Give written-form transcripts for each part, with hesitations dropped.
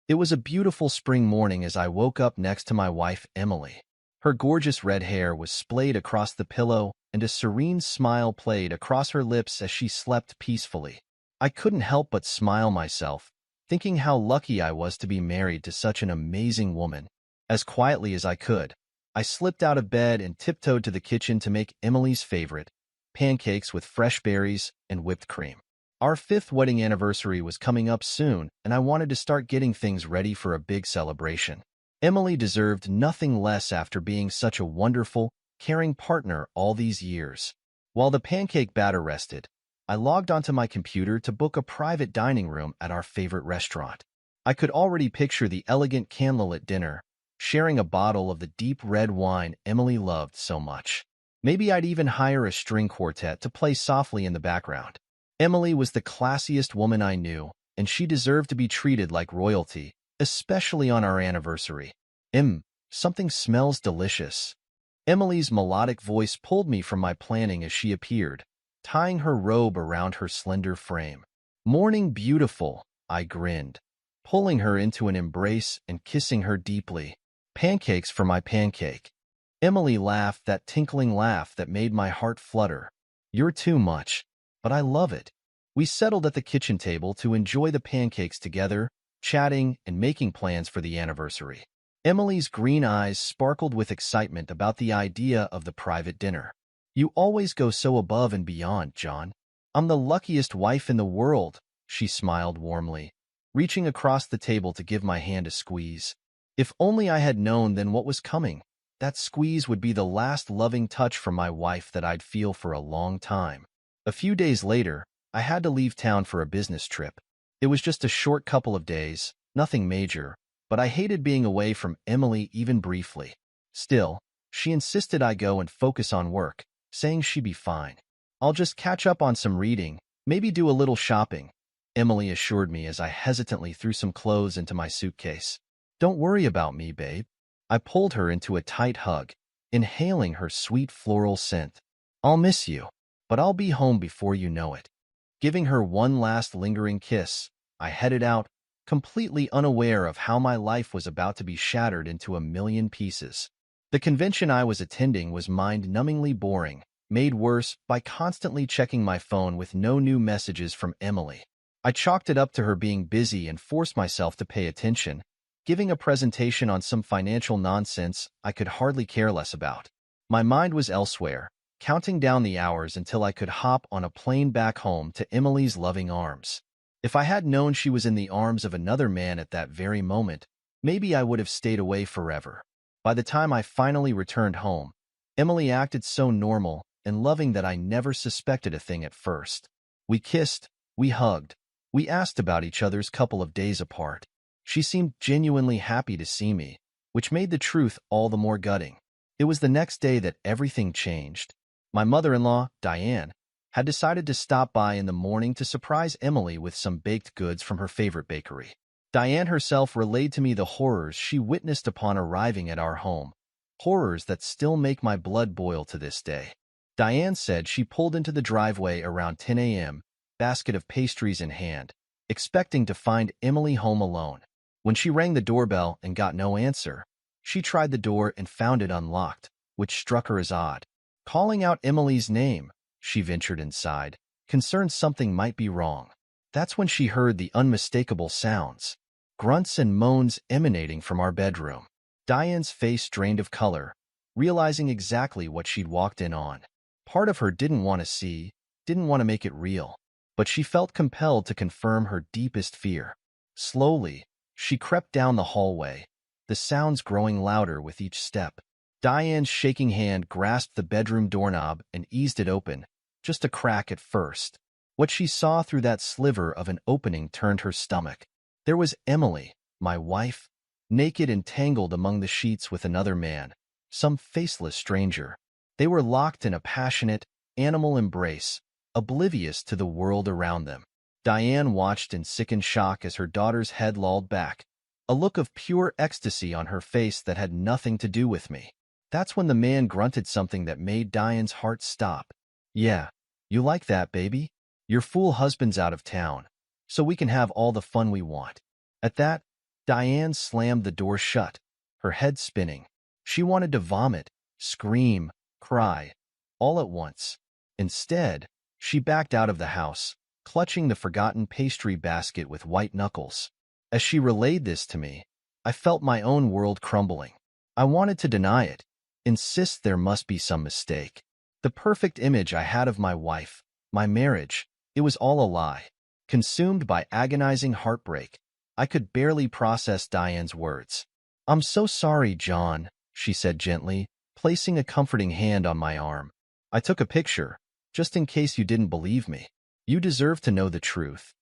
It was a beautiful spring morning as I woke up next to my wife, Emily. Her gorgeous red hair was splayed across the pillow, and a serene smile played across her lips as she slept peacefully. I couldn't help but smile myself, thinking how lucky I was to be married to such an amazing woman. As quietly as I could, I slipped out of bed and tiptoed to the kitchen to make Emily's favorite, pancakes with fresh berries and whipped cream. Our fifth wedding anniversary was coming up soon, and I wanted to start getting things ready for a big celebration. Emily deserved nothing less after being such a wonderful, caring partner all these years. While the pancake batter rested, I logged onto my computer to book a private dining room at our favorite restaurant. I could already picture the elegant candlelit dinner, sharing a bottle of the deep red wine Emily loved so much. Maybe I'd even hire a string quartet to play softly in the background. Emily was the classiest woman I knew, and she deserved to be treated like royalty, especially on our anniversary. Something smells delicious. Emily's melodic voice pulled me from my planning as she appeared, tying her robe around her slender frame. Morning beautiful, I grinned, pulling her into an embrace and kissing her deeply. Pancakes for my pancake. Emily laughed that tinkling laugh that made my heart flutter. You're too much, but I love it. We settled at the kitchen table to enjoy the pancakes together, chatting and making plans for the anniversary. Emily's green eyes sparkled with excitement about the idea of the private dinner. You always go so above and beyond, John. I'm the luckiest wife in the world, she smiled warmly, reaching across the table to give my hand a squeeze. If only I had known then what was coming. That squeeze would be the last loving touch from my wife that I'd feel for a long time. A few days later, I had to leave town for a business trip. It was just a short couple of days, nothing major, but I hated being away from Emily even briefly. Still, she insisted I go and focus on work, saying she'd be fine. I'll just catch up on some reading, maybe do a little shopping, Emily assured me as I hesitantly threw some clothes into my suitcase. Don't worry about me, babe. I pulled her into a tight hug, inhaling her sweet floral scent. I'll miss you, but I'll be home before you know it. Giving her one last lingering kiss, I headed out, completely unaware of how my life was about to be shattered into a million pieces. The convention I was attending was mind-numbingly boring, made worse by constantly checking my phone with no new messages from Emily. I chalked it up to her being busy and forced myself to pay attention, giving a presentation on some financial nonsense I could hardly care less about. My mind was elsewhere, counting down the hours until I could hop on a plane back home to Emily's loving arms. If I had known she was in the arms of another man at that very moment, maybe I would have stayed away forever. By the time I finally returned home, Emily acted so normal and loving that I never suspected a thing at first. We kissed, we hugged, we asked about each other's couple of days apart. She seemed genuinely happy to see me, which made the truth all the more gutting. It was the next day that everything changed. My mother-in-law, Diane, had decided to stop by in the morning to surprise Emily with some baked goods from her favorite bakery. Diane herself relayed to me the horrors she witnessed upon arriving at our home, horrors that still make my blood boil to this day. Diane said she pulled into the driveway around 10 a.m., basket of pastries in hand, expecting to find Emily home alone. When she rang the doorbell and got no answer, she tried the door and found it unlocked, which struck her as odd. Calling out Emily's name, she ventured inside, concerned something might be wrong. That's when she heard the unmistakable sounds, grunts and moans emanating from our bedroom. Diane's face drained of color, realizing exactly what she'd walked in on. Part of her didn't want to see, didn't want to make it real, but she felt compelled to confirm her deepest fear. Slowly, she crept down the hallway, the sounds growing louder with each step. Diane's shaking hand grasped the bedroom doorknob and eased it open, just a crack at first. What she saw through that sliver of an opening turned her stomach. There was Emily, my wife, naked and tangled among the sheets with another man, some faceless stranger. They were locked in a passionate, animal embrace, oblivious to the world around them. Diane watched in sickened shock as her daughter's head lolled back, a look of pure ecstasy on her face that had nothing to do with me. That's when the man grunted something that made Diane's heart stop. Yeah, you like that, baby? Your fool husband's out of town, so we can have all the fun we want. At that, Diane slammed the door shut, her head spinning. She wanted to vomit, scream, cry, all at once. Instead, she backed out of the house, clutching the forgotten pastry basket with white knuckles. As she relayed this to me, I felt my own world crumbling. I wanted to deny it, insist there must be some mistake. The perfect image I had of my wife, my marriage, it was all a lie. Consumed by agonizing heartbreak, I could barely process Diane's words. "I'm so sorry, John," she said gently, placing a comforting hand on my arm. "I took a picture, just in case you didn't believe me. You deserve to know the truth."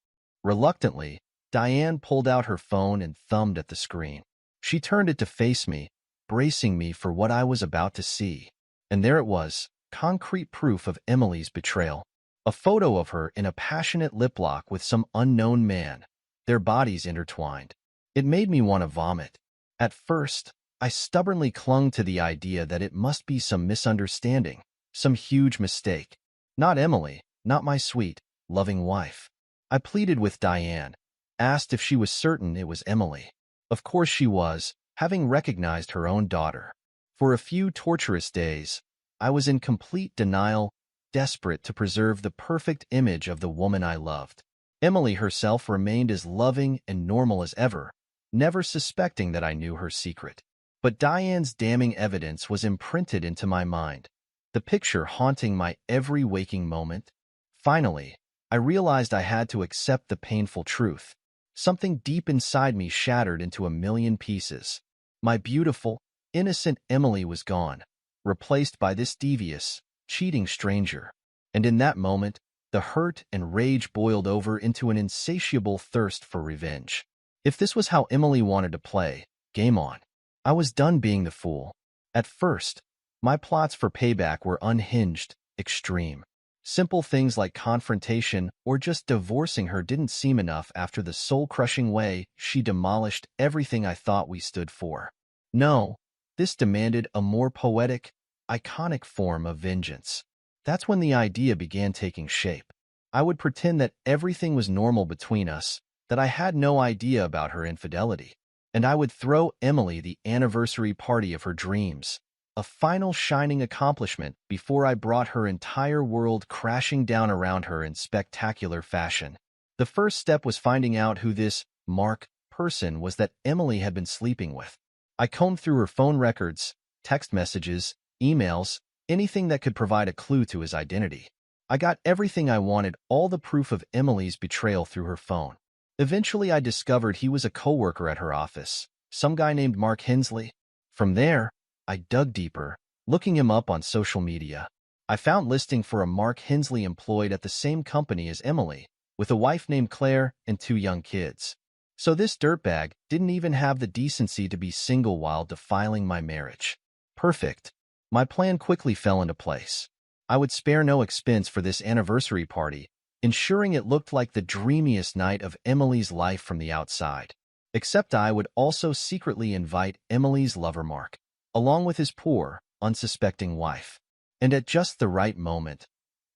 Reluctantly, Diane pulled out her phone and thumbed at the screen. She turned it to face me, bracing me for what I was about to see. And there it was, concrete proof of Emily's betrayal. A photo of her in a passionate lip lock with some unknown man, their bodies intertwined. It made me want to vomit. At first, I stubbornly clung to the idea that it must be some misunderstanding, some huge mistake. Not Emily, not my sweet, loving wife. I pleaded with Diane, asked if she was certain it was Emily. Of course she was, having recognized her own daughter. For a few torturous days, I was in complete denial, desperate to preserve the perfect image of the woman I loved. Emily herself remained as loving and normal as ever, never suspecting that I knew her secret. But Diane's damning evidence was imprinted into my mind, the picture haunting my every waking moment. Finally, I realized I had to accept the painful truth. Something deep inside me shattered into a million pieces. My beautiful, innocent Emily was gone, replaced by this devious, cheating stranger. And in that moment, the hurt and rage boiled over into an insatiable thirst for revenge. If this was how Emily wanted to play, game on. I was done being the fool. At first, my plots for payback were unhinged, extreme. Simple things like confrontation or just divorcing her didn't seem enough after the soul-crushing way she demolished everything I thought we stood for. No, this demanded a more poetic, iconic form of vengeance. That's when the idea began taking shape. I would pretend that everything was normal between us, that I had no idea about her infidelity, and I would throw Emily the anniversary party of her dreams, a final shining accomplishment before I brought her entire world crashing down around her in spectacular fashion. The first step was finding out who this Mark person was that Emily had been sleeping with. I combed through her phone records, text messages, emails, anything that could provide a clue to his identity. I got everything I wanted, all the proof of Emily's betrayal through her phone. Eventually, I discovered he was a coworker at her office, some guy named Mark Hensley. From there, I dug deeper, looking him up on social media. I found listing for a Mark Hensley employed at the same company as Emily, with a wife named Claire and 2 young kids. So this dirtbag didn't even have the decency to be single while defiling my marriage. Perfect. My plan quickly fell into place. I would spare no expense for this anniversary party, ensuring it looked like the dreamiest night of Emily's life from the outside. Except I would also secretly invite Emily's lover Mark, along with his poor, unsuspecting wife. And at just the right moment,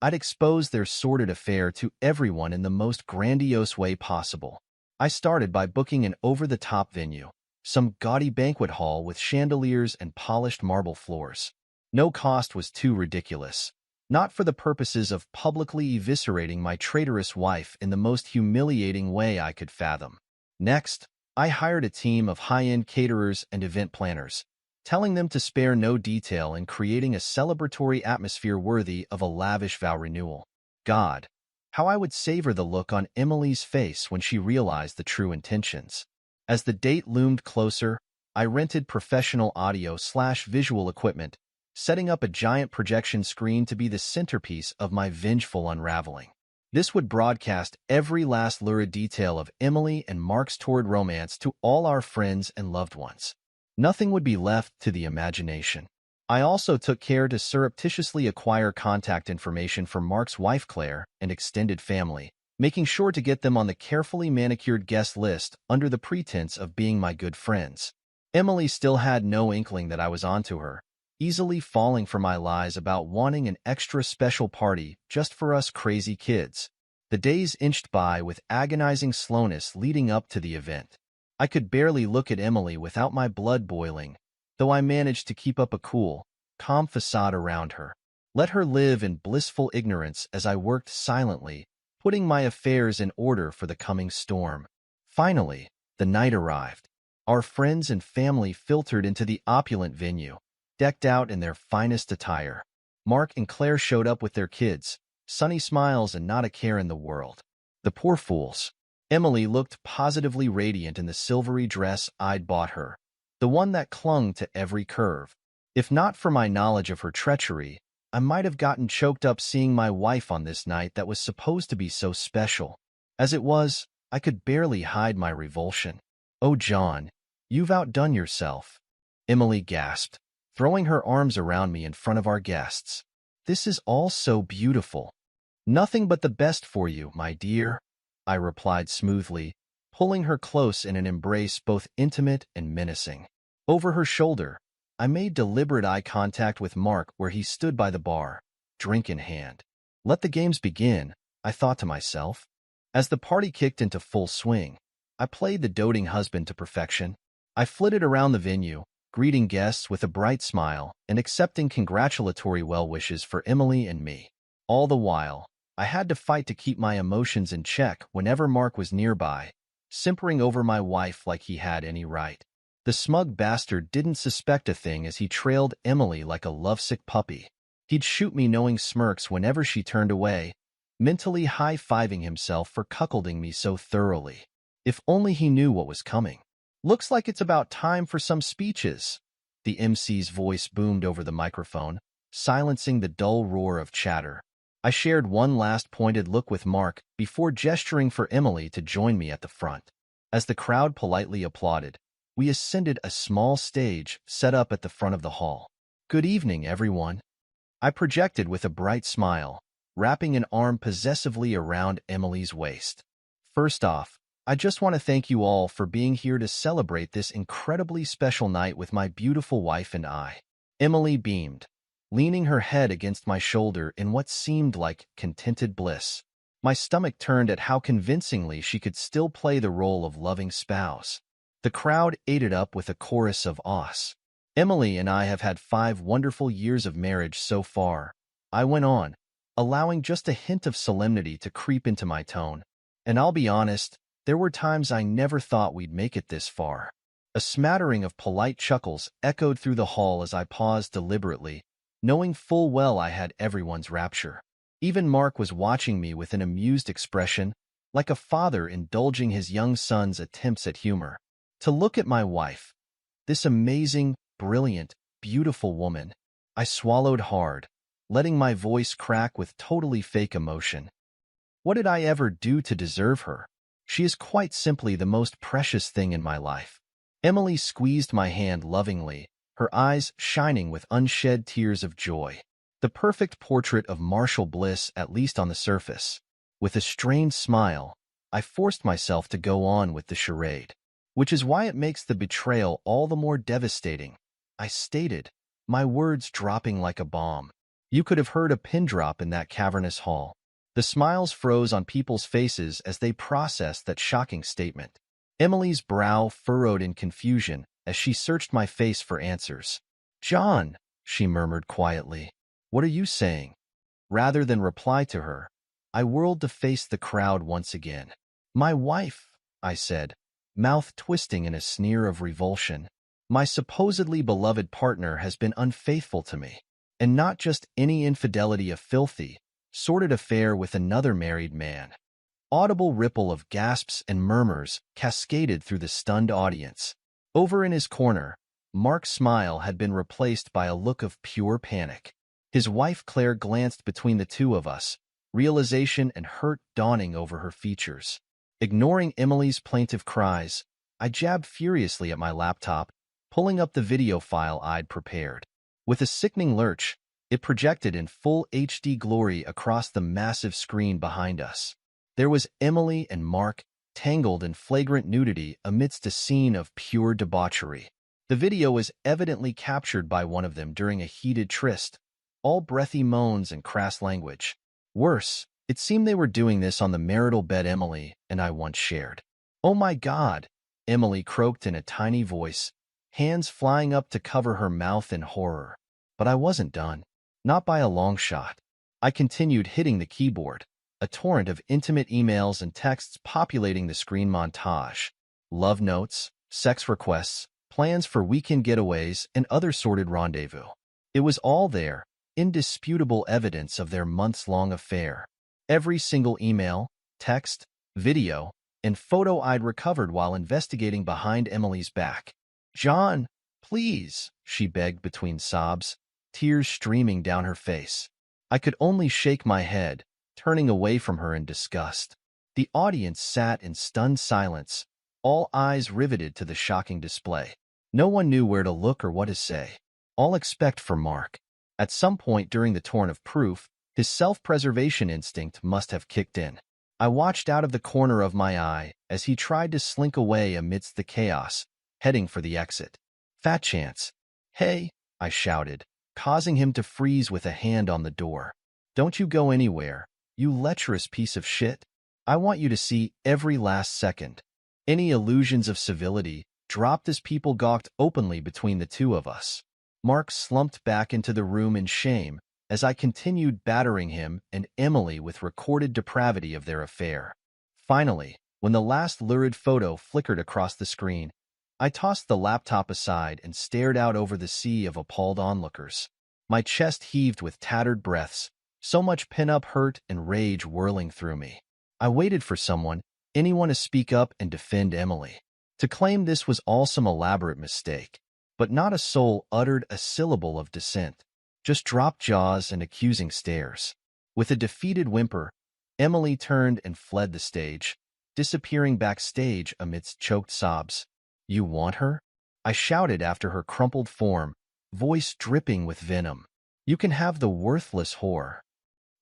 I'd expose their sordid affair to everyone in the most grandiose way possible. I started by booking an over-the-top venue, some gaudy banquet hall with chandeliers and polished marble floors. No cost was too ridiculous, not for the purposes of publicly eviscerating my traitorous wife in the most humiliating way I could fathom. Next, I hired a team of high-end caterers and event planners, telling them to spare no detail in creating a celebratory atmosphere worthy of a lavish vow renewal. God, how I would savor the look on Emily's face when she realized the true intentions. As the date loomed closer, I rented professional audio/visual equipment, setting up a giant projection screen to be the centerpiece of my vengeful unraveling. This would broadcast every last lurid detail of Emily and Mark's torrid romance to all our friends and loved ones. Nothing would be left to the imagination. I also took care to surreptitiously acquire contact information for Mark's wife Claire and extended family, making sure to get them on the carefully manicured guest list under the pretense of being my good friends. Emily still had no inkling that I was onto her, easily falling for my lies about wanting an extra special party just for us crazy kids. The days inched by with agonizing slowness leading up to the event. I could barely look at Emily without my blood boiling, though I managed to keep up a cool, calm facade around her. Let her live in blissful ignorance as I worked silently, putting my affairs in order for the coming storm. Finally, the night arrived. Our friends and family filtered into the opulent venue, decked out in their finest attire. Mark and Claire showed up with their kids, sunny smiles and not a care in the world. The poor fools. Emily looked positively radiant in the silvery dress I'd bought her, the one that clung to every curve. If not for my knowledge of her treachery, I might have gotten choked up seeing my wife on this night that was supposed to be so special. As it was, I could barely hide my revulsion. "Oh, John, you've outdone yourself," Emily gasped, throwing her arms around me in front of our guests. "This is all so beautiful." "Nothing but the best for you, my dear," I replied smoothly, pulling her close in an embrace both intimate and menacing. Over her shoulder, I made deliberate eye contact with Mark where he stood by the bar, drink in hand. Let the games begin, I thought to myself. As the party kicked into full swing, I played the doting husband to perfection. I flitted around the venue, greeting guests with a bright smile and accepting congratulatory well wishes for Emily and me. All the while, I had to fight to keep my emotions in check whenever Mark was nearby, simpering over my wife like he had any right. The smug bastard didn't suspect a thing as he trailed Emily like a lovesick puppy. He'd shoot me knowing smirks whenever she turned away, mentally high-fiving himself for cuckolding me so thoroughly. If only he knew what was coming. "Looks like it's about time for some speeches," the MC's voice boomed over the microphone, silencing the dull roar of chatter. I shared one last pointed look with Mark before gesturing for Emily to join me at the front. As the crowd politely applauded, we ascended a small stage set up at the front of the hall. "Good evening, everyone," I projected with a bright smile, wrapping an arm possessively around Emily's waist. "First off, I just want to thank you all for being here to celebrate this incredibly special night with my beautiful wife and I." Emily beamed, leaning her head against my shoulder in what seemed like contented bliss. My stomach turned at how convincingly she could still play the role of loving spouse. The crowd ate it up with a chorus of ahs. "Emily and I have had 5 wonderful years of marriage so far," I went on, allowing just a hint of solemnity to creep into my tone. "And I'll be honest, there were times I never thought we'd make it this far." A smattering of polite chuckles echoed through the hall as I paused deliberately, knowing full well I had everyone's rapture. Even Mark was watching me with an amused expression, like a father indulging his young son's attempts at humor. To look at my wife, this amazing, brilliant, beautiful woman, I swallowed hard, letting my voice crack with totally fake emotion. What did I ever do to deserve her? She is quite simply the most precious thing in my life. Emily squeezed my hand lovingly, her eyes shining with unshed tears of joy. The perfect portrait of martial bliss, at least on the surface. With a strained smile, I forced myself to go on with the charade. "Which is why it makes the betrayal all the more devastating," I stated, my words dropping like a bomb. You could have heard a pin drop in that cavernous hall. The smiles froze on people's faces as they processed that shocking statement. Emily's brow furrowed in confusion as she searched my face for answers. "John," she murmured quietly, "what are you saying?" Rather than reply to her, I whirled to face the crowd once again. "My wife," I said, mouth twisting in a sneer of revulsion. "My supposedly beloved partner has been unfaithful to me, and not just any infidelity, a filthy, sordid affair with another married man." Audible ripple of gasps and murmurs cascaded through the stunned audience. Over in his corner, Mark's smile had been replaced by a look of pure panic. His wife Claire glanced between the two of us, realization and hurt dawning over her features. Ignoring Emily's plaintive cries, I jabbed furiously at my laptop, pulling up the video file I'd prepared. With a sickening lurch, it projected in full HD glory across the massive screen behind us. There was Emily and Mark, tangled in flagrant nudity amidst a scene of pure debauchery. The video was evidently captured by one of them during a heated tryst, all breathy moans and crass language. Worse, it seemed they were doing this on the marital bed Emily and I once shared. "Oh my God," Emily croaked in a tiny voice, hands flying up to cover her mouth in horror. But I wasn't done. Not by a long shot. I continued hitting the keyboard, a torrent of intimate emails and texts populating the screen montage. Love notes, sex requests, plans for weekend getaways, and other sordid rendezvous. It was all there, indisputable evidence of their months-long affair. Every single email, text, video, and photo I'd recovered while investigating behind Emily's back. "John, please," she begged between sobs, tears streaming down her face. I could only shake my head, turning away from her in disgust. The audience sat in stunned silence, all eyes riveted to the shocking display. No one knew where to look or what to say. All except for Mark. At some point during the torrent of proof, his self-preservation instinct must have kicked in. I watched out of the corner of my eye as he tried to slink away amidst the chaos, heading for the exit. Fat chance. "Hey," I shouted, causing him to freeze with a hand on the door. "Don't you go anywhere, you lecherous piece of shit. I want you to see every last second." Any illusions of civility dropped as people gawked openly between the two of us. Mark slumped back into the room in shame as I continued battering him and Emily with recorded depravity of their affair. Finally, when the last lurid photo flickered across the screen, I tossed the laptop aside and stared out over the sea of appalled onlookers. My chest heaved with tattered breaths, so much pent-up hurt and rage whirling through me. I waited for anyone to speak up and defend Emily, to claim this was all some elaborate mistake. But not a soul uttered a syllable of dissent, just dropped jaws and accusing stares. With a defeated whimper, Emily turned and fled the stage, disappearing backstage amidst choked sobs. "You want her?" I shouted after her crumpled form, voice dripping with venom. "You can have the worthless whore."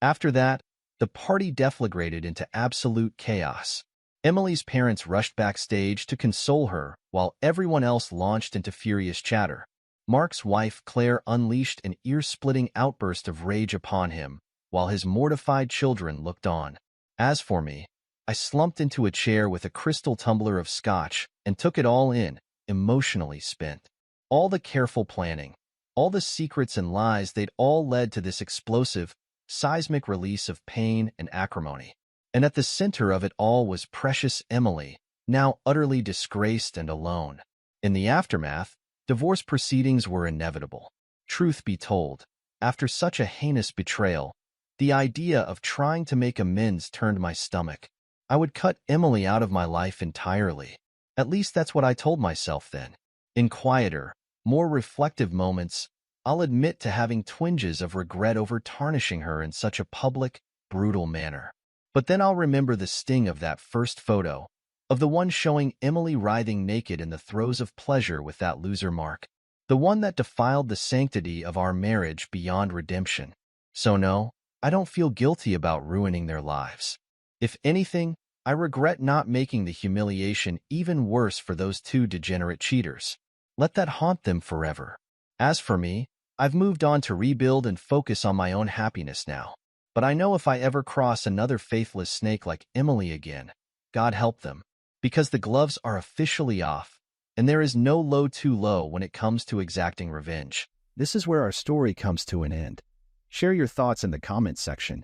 After that, the party deflagrated into absolute chaos. Emily's parents rushed backstage to console her, while everyone else launched into furious chatter. Mark's wife, Claire, unleashed an ear-splitting outburst of rage upon him, while his mortified children looked on. As for me, I slumped into a chair with a crystal tumbler of scotch and took it all in, emotionally spent. All the careful planning, all the secrets and lies, they'd all led to this explosive, seismic release of pain and acrimony. And at the center of it all was precious Emily, now utterly disgraced and alone. In the aftermath, divorce proceedings were inevitable. Truth be told, after such a heinous betrayal, the idea of trying to make amends turned my stomach. I would cut Emily out of my life entirely. At least that's what I told myself then. In quieter, more reflective moments, I'll admit to having twinges of regret over tarnishing her in such a public, brutal manner. But then I'll remember the sting of that first photo, of the one showing Emily writhing naked in the throes of pleasure with that loser Mark, the one that defiled the sanctity of our marriage beyond redemption. So no, I don't feel guilty about ruining their lives. If anything, I regret not making the humiliation even worse for those two degenerate cheaters. Let that haunt them forever. As for me, I've moved on to rebuild and focus on my own happiness now. But I know if I ever cross another faithless snake like Emily again, God help them, because the gloves are officially off, and there is no low too low when it comes to exacting revenge. This is where our story comes to an end. Share your thoughts in the comments section.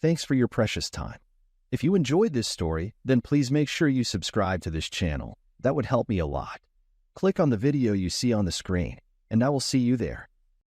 Thanks for your precious time. If you enjoyed this story, then please make sure you subscribe to this channel. That would help me a lot. Click on the video you see on the screen, and I will see you there.